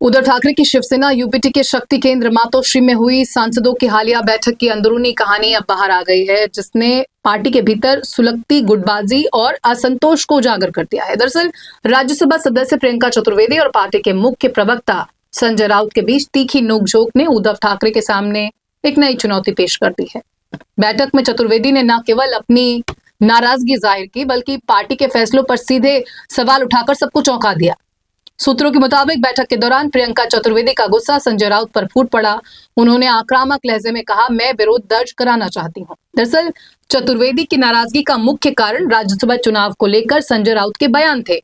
उद्धव ठाकरे की शिवसेना यूपीटी के शक्ति केंद्र मातोश्री में हुई सांसदों की हालिया बैठक की अंदरूनी कहानी अब बाहर आ गई है, जिसने पार्टी के भीतर सुलगती गुटबाजी और असंतोष को उजागर कर दिया है। दरअसल राज्यसभा सदस्य प्रियंका चतुर्वेदी और पार्टी के मुख्य प्रवक्ता संजय राउत के बीच तीखी नोकझोंक ने उद्धव ठाकरे के सामने एक नई चुनौती पेश कर दी है। बैठक में चतुर्वेदी ने न केवल अपनी नाराजगी जाहिर की, बल्कि पार्टी के फैसलों पर सीधे सवाल उठाकर सबको चौंका दिया। सूत्रों के मुताबिक बैठक के दौरान प्रियंका चतुर्वेदी का गुस्सा संजय राउत पर फूट पड़ा। उन्होंने आक्रामक लहजे में कहा, मैं विरोध दर्ज कराना चाहती हूं। दरअसल चतुर्वेदी की नाराजगी का मुख्य कारण राज्यसभा चुनाव को लेकर संजय राउत के बयान थे।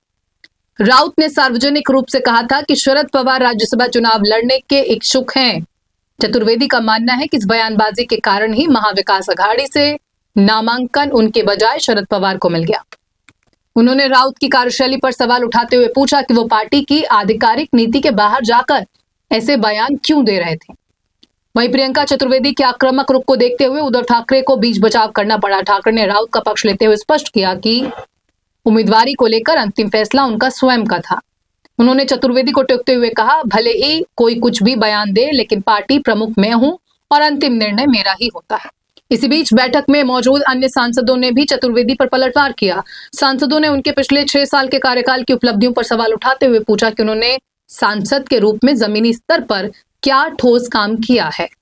राउत ने सार्वजनिक रूप से कहा था कि शरद पवार राज्यसभा चुनाव लड़ने के इच्छुक हैं। चतुर्वेदी का मानना है कि इस बयानबाजी के कारण ही महाविकास अघाड़ी से नामांकन उनके बजाय शरद पवार को मिल गया। उन्होंने राउत की कार्यशैली पर सवाल उठाते हुए पूछा कि वो पार्टी की आधिकारिक नीति के बाहर जाकर ऐसे बयान क्यों दे रहे थे। वहीं प्रियंका चतुर्वेदी के आक्रामक रुख को देखते हुए उद्धव ठाकरे को बीच बचाव करना पड़ा। ठाकरे ने राउत का पक्ष लेते हुए स्पष्ट किया कि उम्मीदवारी को लेकर अंतिम फैसला उनका स्वयं का था। उन्होंने चतुर्वेदी को टोकते हुए कहा, भले ही कोई कुछ भी बयान दे, लेकिन पार्टी प्रमुख मैं हूं और अंतिम निर्णय मेरा ही होता है। इसी बीच बैठक में मौजूद अन्य सांसदों ने भी चतुर्वेदी पर पलटवार किया। सांसदों ने उनके पिछले 6 साल के कार्यकाल की उपलब्धियों पर सवाल उठाते हुए पूछा कि उन्होंने सांसद के रूप में जमीनी स्तर पर क्या ठोस काम किया है।